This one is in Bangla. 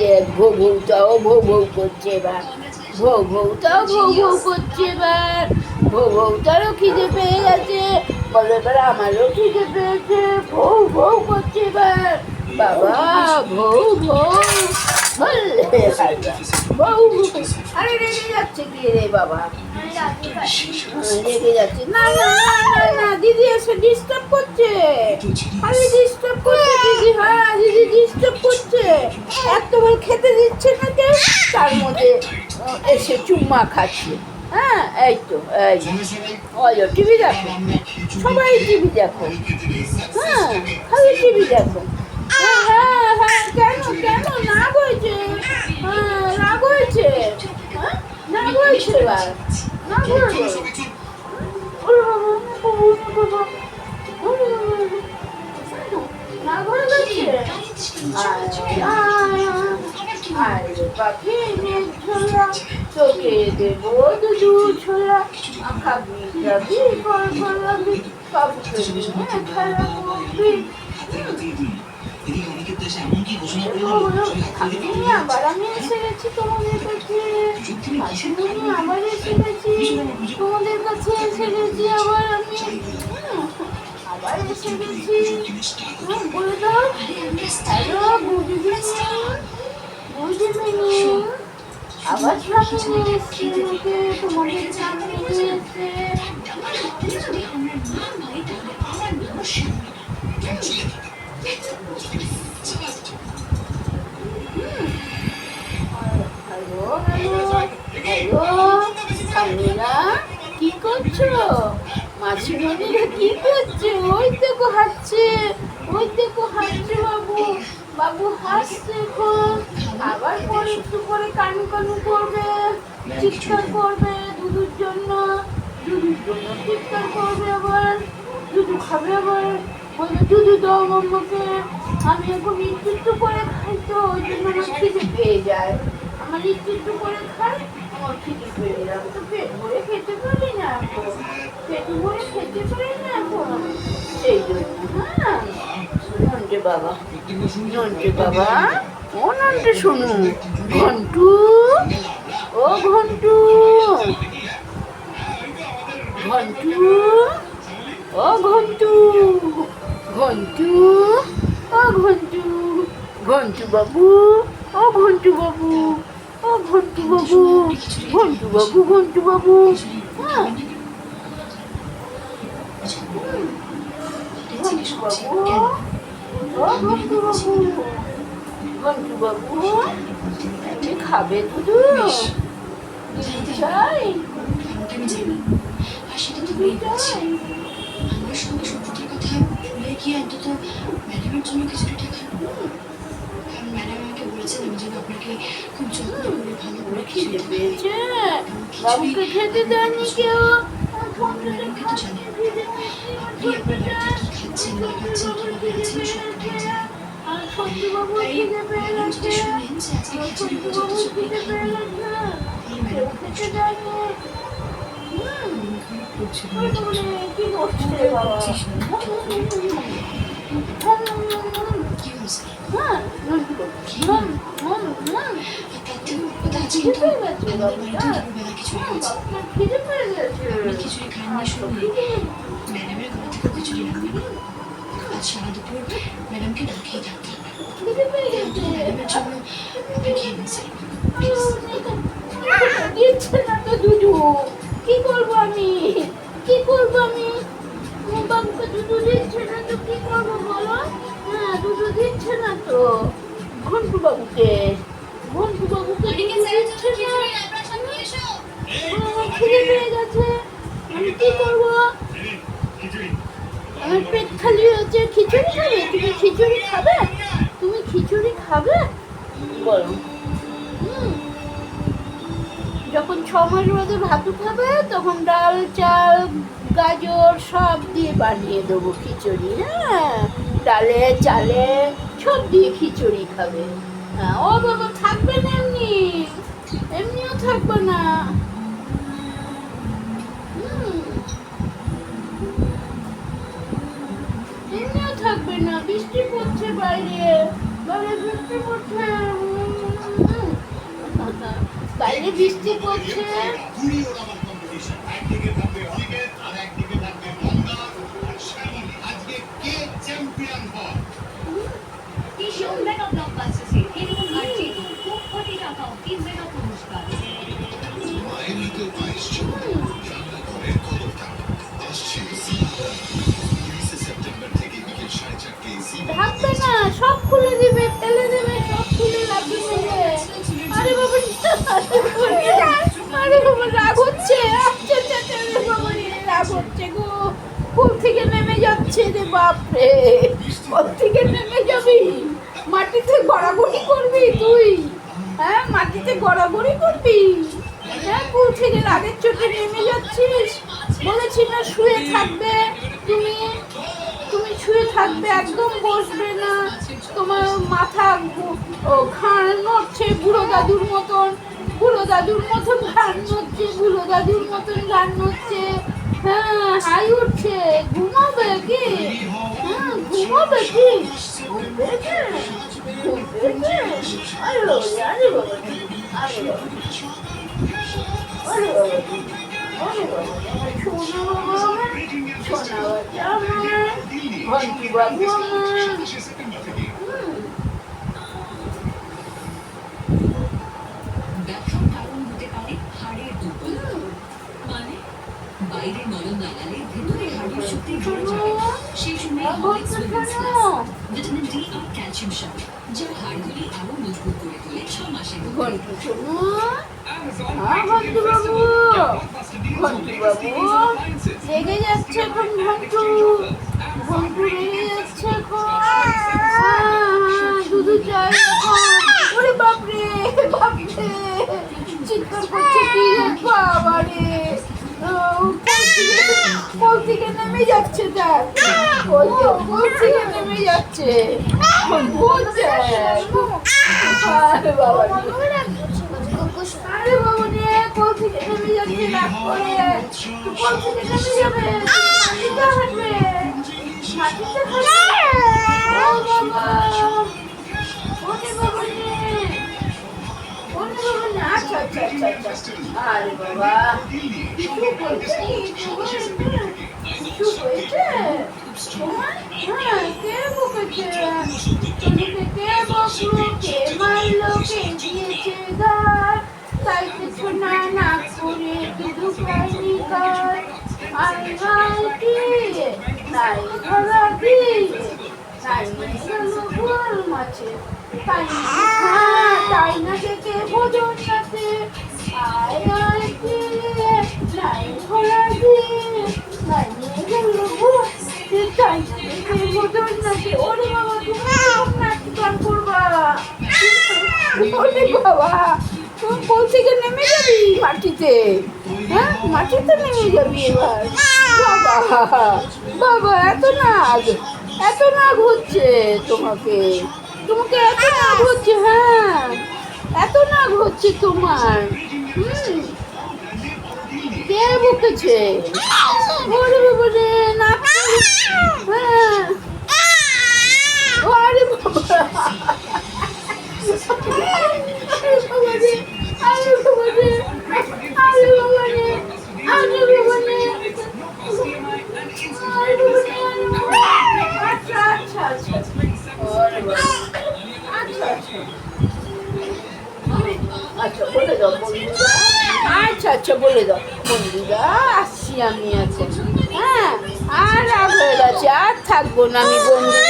দেখ ভৌ ভৌ করছে এবার, ভৌটাও ভৌ করছে এবার, ভৌটারও খিদে পেয়ে গেছে, বলো এবার আমারও খিদে পেয়েছে, ভৌ করছে এবার, বাবা ভৌ বললে বউ আরে রেগে যাচ্ছে কি রে বাবা, রেগে যাচ্ছে, না না না না না দিদি এসে ডিস্টার্ব করছে, আরে ডিস্টার্ব করছে দিদি, হ্যাঁ দিদি ডিস্টার্ব করছে, এতবার খেতে দিচ্ছে না কেউ, তার মধ্যে এসে চুম্মা খাচ্ছে। হ্যাঁ এই তো এই বলো টিভি দেখো, সবাই টিভি দেখো, হ্যাঁ খালি টিভি দেখো, হ্যাঁ হ্যাঁ হ্যাঁ কেন কেন রাগ হয়েছে, হ্যাঁ রাগ হয়েছে, হ্যাঁ রাগ হয়েছে এবার না করবো, না করে আরে পাখি ছোলা তোকে দেবো দুধু ছোলা, খাবি খাবি করবি বাবুকে খেলা করবি, আবার আমি এসে গেছি তোমাদের কাছে, আবার এসে গেছি তোমাদের কাছে, এসে গেছি আবার আমি, আবার এসে গেছি, বলে দাও হ্যালো গুড ইভিনিং, আবার সামনে এসছে আমাকে তোমাদের সামনে এসে, হ্যালো হ্যালো হ্যালো সামিরা কি করছো, মাসিমণিরা কি করছে, ওই দেখো হাসছে, ওই দেখো হাসছে বাবু, বাবু হাসছে এখন, আবার পরে একটু পরে কানু কানু করবে, চিৎকার করবে দুধুর জন্য, চিৎকার করবে আবার, দুধু খাবে আবার, বলবে দুধু দাও মাম্মাকে, আমি এখন একটু করে খাই তো ওই জন্য আমার খিদে পেয়ে যায়, আমার একটু করে খাই আমার খিদে পেয়ে যায়, তো পেট ভরে খেতে পারি না এখন, পেট ভরে খেতে পারি না এখন, সেই জন্য হ্যাঁ নন্টে বাবা, নন্টে বাবা, ও নন্টে শোনো, ঘন্টু ও ঘন্টু, ঘন্টু ও ঘন্টু, ঘন্টু ও ঘন্টু, ঘন্টু বাবু ও ঘন্টু বাবু, ও ঘন্টু বাবু, ঘন্টু বাবু, ঘন্টু বাবু, হ্যাঁ ঘন্টু বাবু, ও ঘন্টু বাবু, ঘন্টু বাবু তুমি খাবে দুধু, দুধু চাই, দুধু চাই, আমার সঙ্গে সত্যির কথা ভুলে গিয়ে অন্তত ম্যাডামের জন্য কিছুটা টাকা, কারণ ম্যাডাম আমাকে বলেছেন আমি যেন আপনাকে খুব যত্ন করে ভালো করে খিদে পেয়েছে, বাবুকে খেতে দেয়নি কেউ, ম্যাডামকে তো জানেন আপনি আপনার বাড়িতে কি খাচ্ছেন না খাচ্ছেন কিভাবে আছেন সবটাই জানেন, তাই ম্যাডাম যদি শুনেন যে আজকে খিচুড়ি হচ্ছে তো সবাই খাবেন, ম্যাডাম খিচুড়ি খাননি শুনে ম্যাডামের ঘর থেকে খিচুড়ি রাখবেন, আজ সারা দুপুর ম্যাডামকে না খেয়ে থাকতে হবে, ম্যাডামের জন্য আপনি খেয়ে নিয়েছেন দিচ্ছে না তো দুধু, কি করবো আমি, কি করবো আমি, বাবুকে দুধু দিচ্ছে না তো কি করবো বলো, হ্যাঁ দুধু দিচ্ছে না তো, ঘন্টু বাবুকে, ঘন্টু বাবুকে দিচ্ছে না, খিদে পেয়ে গেছে, আমি কি করবো, আমার পেট খালি হয়েছে, খিচুড়ি খাবে, তুমি খিচুড়ি খাবে, তুমি খিচুড়ি খাবে বলো, যখন 6 মাস বাদে ভাত খাবে তখন ডাল চাল গাজর সব দিয়ে বানিয়ে দেবো খিচুড়ি, হ্যাঁ ডালে চালে সব দিয়ে খিচুড়ি খাবে, হ্যাঁ ও বাবা থাকবে না এমনি, এমনিও থাকবে না, এমনিও থাকবে না, বৃষ্টি পড়ছে বাইরে, বাইরে বৃষ্টি পড়ছে, বাইরে বৃষ্টি পড়ছে। ঢাকবে না, সব খুলে দিবে, ফেলে দেবে, সব খুলে রাখবে মেলে। আরে বাবা, আরে বাবা রাগ হচ্ছে, আচ্ছা আচ্ছা আচ্ছা, আরে বাবা রে, রাগ হচ্ছে গো। কোল থেকে নেমে যাচ্ছে রে বাপরে, কোল থেকে নেমে যাবি, মাটিতে গড়াগড়ি করবি তুই, হ্যাঁ মাটিতে গড়াগড়ি করবি, হ্যাঁ কোল থেকে রাগের চোটে নেমে যাচ্ছিস। বলেছি না শুয়ে থাকবে, তুমি তুমি শুয়ে থাকবে, একদম বসবে না। তোমার মাথা ঘাড় নড়ছে বুড়ো দাদুর মতন, বুড়ো দাদুর মতন ঘাড় নড়ছে, বুড়ো দাদুর মতন ঘাড় নড়ছে। হ্যাঁ হাই উঠছে, ঘুমাবে কি? হ্যাঁ ঘুমাবে কি? ঘুম পেয়েছে? ঘুম পেয়েছে? আরে বাবা, আরে বাবা, আরে বাবা, আরে বাবা, আরে বাবা, আমার সোনা বাবা, আমার সোনা বাচ্চা আমার, ঘন্টু বাবু আমার। ব্যথার কারণ হতে পারে হাড়ের দুর্বলতা, মানে বাইরে নরম লাগালে ভেতরে হাড়ের শক্তি বেড়ে যায়। সেই সময় Horlicks women's plus vitamin D আর ক্যালসিয়াম সার, যা হাড়গুলি আরো মজবুত করে তোলে 6 মাসের মধ্যে। ঘন্টু শোনো, হ্যাঁ ঘন্টু বাবু, ঘন্টু বাবু রেগে যাচ্ছে এখন, ঘন্টু ঘন্টু রেগে যাচ্ছে এখন। দুধু চাই এখন। ওরে বাপরে, বাপরে চিৎকার করছে কি বাবা রে, কোল থেকে নেমে যাচ্ছে, দেখ কোল থেকে নেমে যাচ্ছে। আরে বাবা, আরে বাবা রে, কোল থেকে নেমে যাচ্ছে, রাগ করে কোল থেকে নেমে যাবে, মাটিতে হাঁটবে, মাটিতে হাঁটবে। ও বাবা, ওরে বাবা রে, ওরে বাবা রে, আচ্ছা আচ্ছা আচ্ছা আচ্ছা, আরে বাবা কিছু বলছে, কিছু হয়েছে তোমার? হ্যাঁ কে বকেছে, তোমাকে কে বকলো, কে মারলো, কে দিয়েছে গাল, তাই কিছু না না করে শুধু পাইনি কাজ। আরে ভাই কি নাই ধরা কি নাই গেল গোল মাছে, তাই না, হ্যাঁ তাই না দেখে ভোজন নাচে। আয় আয় কি নাই ধরা কি নাই গেল গোল, তাই না দেখে ভোজন নাচে। ওরে বাবা, তুমি এরকম নাচ গান করবা? ওরে বাবা, তুমি কোল থেকে নেমে যাবি মাটিতে, হ্যাঁ মাটিতে নেমে যাবি এবার। বাবা বাবা, এত নাগ হচ্ছে তোমাকে, তোমাকে এত নাগ হচ্ছে, হ্যাঁ এত নাগ হচ্ছে তোমার। কে বকেছে? ওরে বাবা রে, নাক, হ্যাঁ আরে বাবা, আরে বাবা রে, আরে বাবা রে, আরে বাবা রে, আরে বাবা রে, আচ্ছা আচ্ছা আচ্ছা, ওরে বাবা, আচ্ছা আচ্ছা আচ্ছা বলে দাও বন্ধুরা, আচ্ছা আচ্ছা বলে দাও বন্ধুরা, আসছি আমি এখন, হ্যাঁ আর রাগ হয়ে গেছে, আর থাকবো না আমি বন্ধুরা।